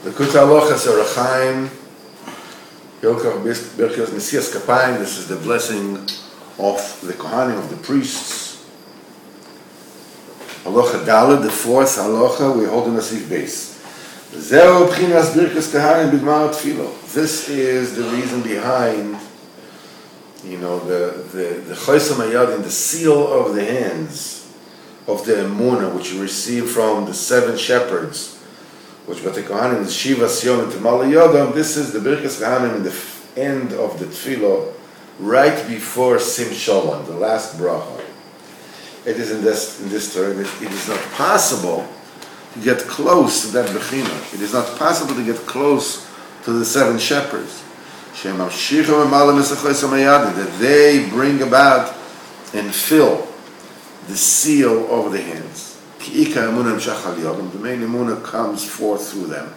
Likutei Halachos Orachaim Birkas Nesias Kapayim. This is the blessing of the Kohanim, of the priests. Halacha Daled, the fourth halacha, we hold in the Sif base. Zeu B'chinas Birkas Kohanim B'gmar Tefillah. This is the reason behind, the Chosam Hayadin, the seal of the hands of the Emunah, which you receive from the 7 shepherds, which by the Kohanim is Shiva, Sion, and Temal Yodam. This is the Birkas Kohanim in the end of the Tefillah, right before Sim Shalom, the last bracha. It is in this Torah that it is not possible to get close to that Bechina. It is not possible to get close to the 7 shepherds. That they bring about and fill the seal over the hands. The main emunah comes forth through them.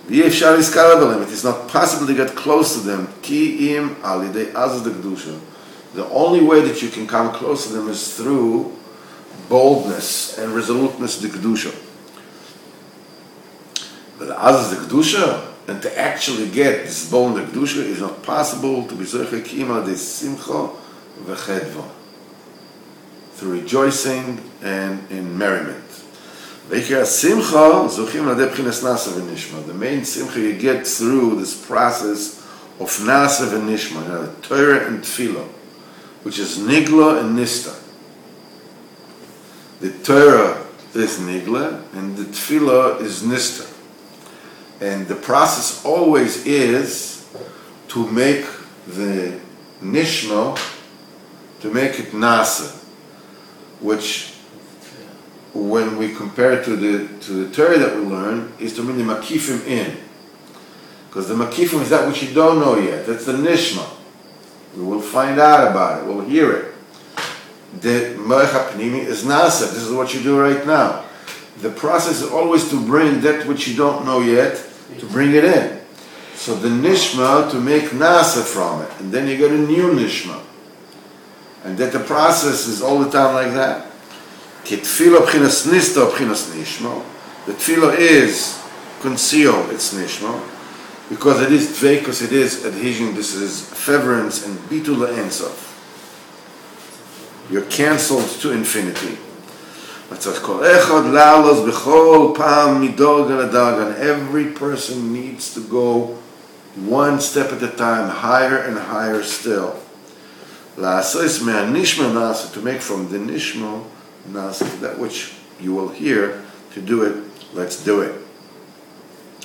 It is not possible to get close to them. The only way that you can come close to them is through boldness and resoluteness, the kedusha. But the azaz the kedusha, and to actually get this boldness, the kedusha, is not possible to be zoche kima de simcha v'chedva, through rejoicing and in merriment. The main simcha you get through this process of nasa v'nishma, Torah and tefillah, which is nigla and nista. The Torah is nigla and the tefillah is nista. And the process always is to make the nishma, to make it nasa, which, when we compare it to the Torah that we learn, is to mean the makifim in. Because the makifim is that which you don't know yet. That's the nishma. We will find out about it. We'll hear it. The Moech HaPnimi is nasa. This is what you do right now. The process is always to bring that which you don't know yet, to bring it in. So the nishma, to make nasa from it. And then you get a new nishma. And that the process is all the time like that. The tefillah is concealed, it's nishma, because it is dveikus, it is adhesion, this is feverence and bitul ensof. You're cancelled to infinity. And every person needs to go one step at a time, higher and higher still. To make from the nishma nasa, that which you will hear, to do it, let's do it.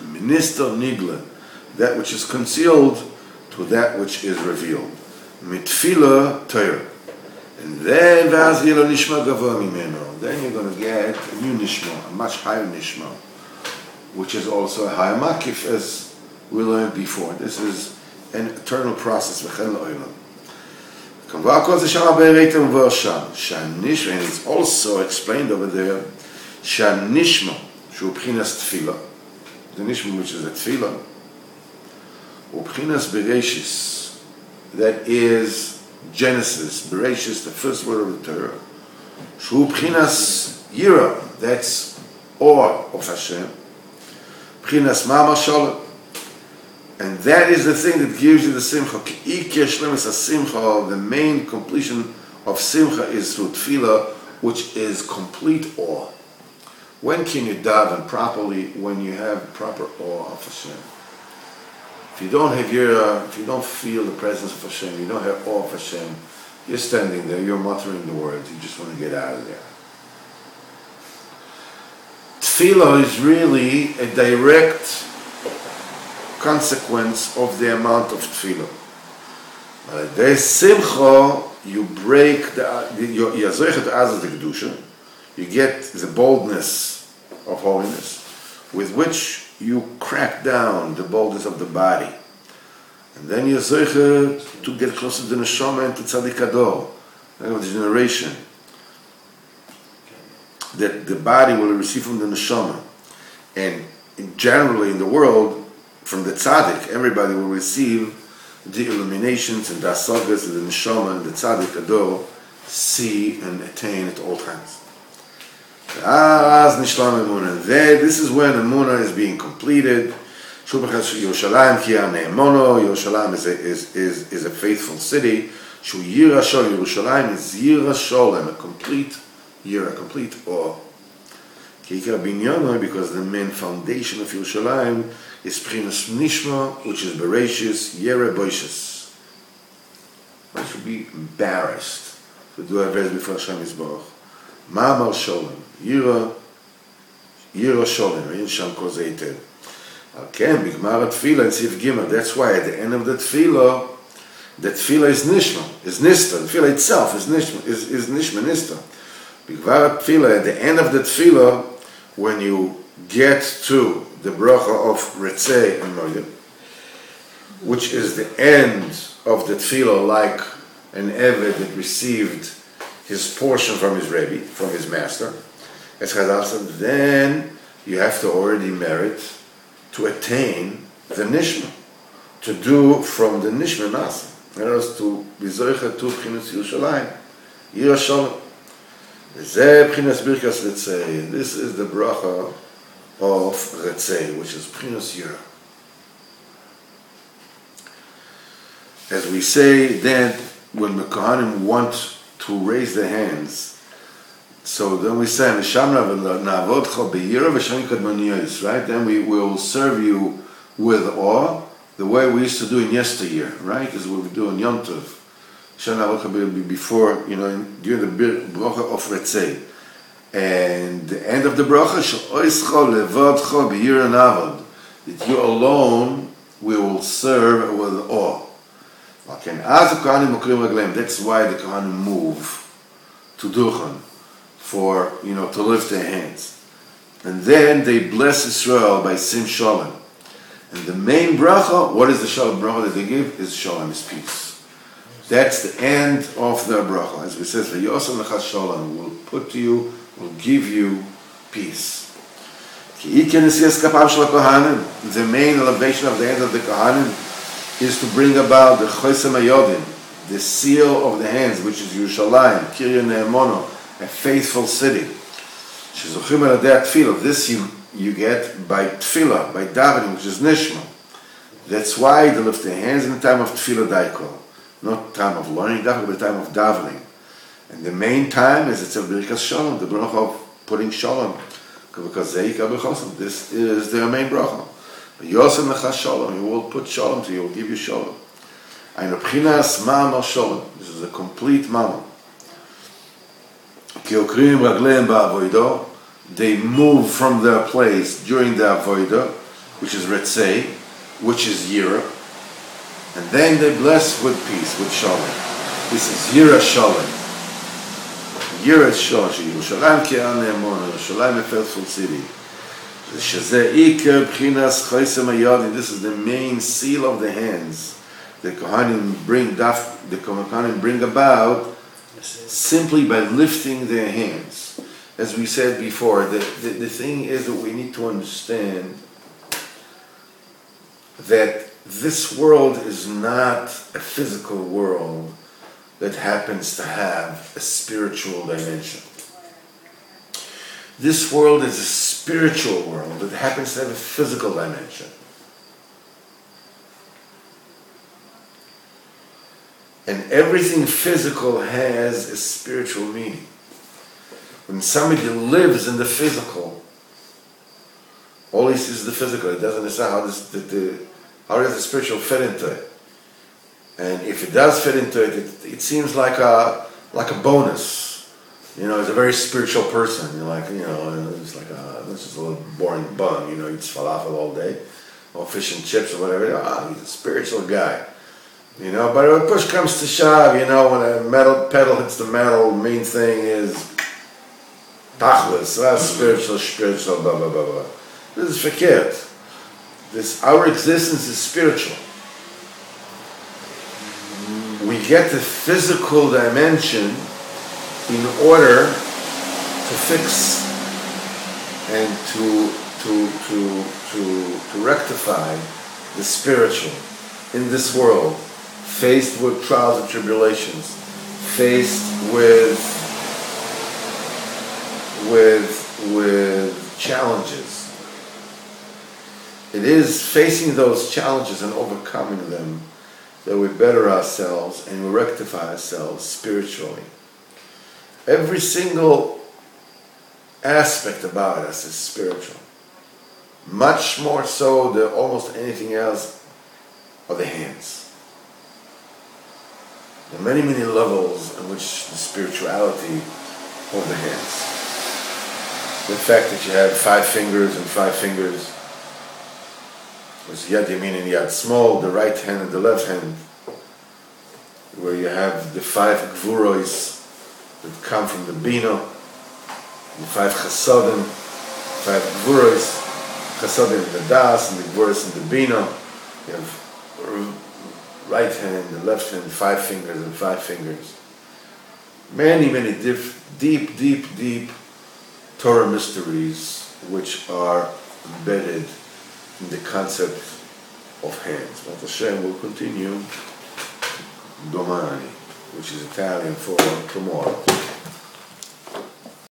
Minister nigla, that which is concealed, to that which is revealed. Mitfila Torah. And then you're going to get a new nishma, a much higher nishma, which is also a higher makif, as we learned before. This is an eternal process. And it's also explained over there, Shanishma, Shubchinas Tefillah, the Nishma which is a Tefillah, Ubchinas Bereshis, that is Genesis, Bereshis, the first word of the Torah, Shubchinas Yira, that's awe of Hashem, Bchinas Mama Shalom. And that is the thing that gives you the simcha. The main completion of simcha is through tefillah, which is complete awe. When can you daven properly? When you have proper awe of Hashem. If you don't have if you don't feel the presence of Hashem, you don't have awe of Hashem, you're standing there, you're muttering the words, you just want to get out of there. Tefillah is really a direct consequence of the amount of tefillah. There's simcha, you break the kedusha, you get the boldness of holiness, with which you crack down the boldness of the body. And then you're zeicha to get closer to the neshama and to tzaddik ador, the generation that the body will receive from the neshama. And generally in the world, from the tzaddik, everybody will receive the illuminations and the asagas that the neshama and the tzaddik ador see and attain at all times. This is when Emunah is being completed. Yerushalayim is a faithful city. Yerushalayim is Yira Sholem, a complete year, a complete awe. Because the main foundation of Yerushalayim is Prinus Nishma, which is Bereshis, Yere Boishes. One should be embarrassed to do a verse before Hashem Yisborach. Ma'amar Sholem, Yira Sholem, Yirsham Kozeited. Okay, Bigmar Tefillah and Sif Gimel. That's why at the end of the Tefillah is Nishma, is Nista. The Tefillah itself is Nishma, is Nishma Nista. Bigmar Tefillah, at the end of the Tefillah, when you get to the bracha of Retzei and Moed, which is the end of the Tefillah, like an Eved that received his portion from his Rebbe, from his master, then you have to already merit to attain the Nishma, to do from the Nishma Nasa. In other words, to be Zoicha to P'chinas Yerushalayim, Yira Sholem. This is the bracha of Retzei, which is P'chinas Yira. As we say then, when the Kohanim want to raise their hands, so then we say, right? Then we will serve you with awe, the way we used to do in yesteryear, right? As we would do in Yom Tov. Before, during the bracha of Retzei. And the end of the bracha, that you alone we will serve with awe. That's why the Kohanim move to Duchan, for, to lift their hands. And then they bless Israel by Sim Shalom. And the main bracha, what is the Shalom bracha that they give? Is Shalom, is peace. That's the end of their bracha. As we say, V'yosam lecha Shalom, will put to you, will give you peace. The main elevation of the end of the Kohanim is to bring about the Chosem HaYodim, the seal of the hands, which is Yerushalayim, Kirya Ne'emono, a faithful city. This you get by tefillah, by davening, which is nishma. That's why they lift their hands in the time of tefillah daiko, not time of learning davening, but the time of davening. And the main time is it's a Birkas Shalom, the bracha of putting Shalom, because this is their main bracha. Yosem lecha Shalom, you will put Shalom to you, will give you Shalom. And P'chinas Ma'amar Shalom, this is a complete Ma'amar. They move from their place during the avodah, which is Retzei, which is Yira, and then they bless with peace, with Shalom. This is Yira Shalom. Yira Shalom. Yerushalayim Ki'an Ne'emon. Yerushalayim, a faithful city. This is the main seal of the hands. The Kohanim bring about simply by lifting their hands. As we said before, the thing is that we need to understand that this world is not a physical world that happens to have a spiritual dimension. This world is a spiritual world that happens to have a physical dimension. And everything physical has a spiritual meaning. When somebody lives in the physical, all he sees is the physical. It doesn't understand how does the spiritual fit into it. And if it does fit into it, it seems like a bonus. He's a very spiritual person. It's like this is a little boring bum. Eats falafel all day, or fish and chips or whatever. He's a spiritual guy. But when push comes to shove, when a metal pedal hits the metal, main thing is tachlis, spiritual, blah, blah, blah, blah. This is verkehrt. Our existence is spiritual. We get the physical dimension in order to fix and to rectify the spiritual in this world, faced with trials and tribulations, faced with with challenges. It is facing those challenges and overcoming them that we better ourselves and we rectify ourselves spiritually. Every single aspect about us is spiritual. Much more so than almost anything else are the hands. There are many, many levels in which the spirituality of the hands. The fact that you have 5 fingers and 5 fingers, with Yad Yamin and Yad Small, the right hand and the left hand, where you have the 5 Gvuros that come from the Bina, the 5 Chasodim, 5 Gvuros, Chasodim in the Das, and the Gvuros in the Bina. You have right hand and left hand, 5 fingers and 5 fingers. Many, many deep Torah mysteries which are embedded in the concept of hands. But Hashem will continue Domani, which is Italian for tomorrow.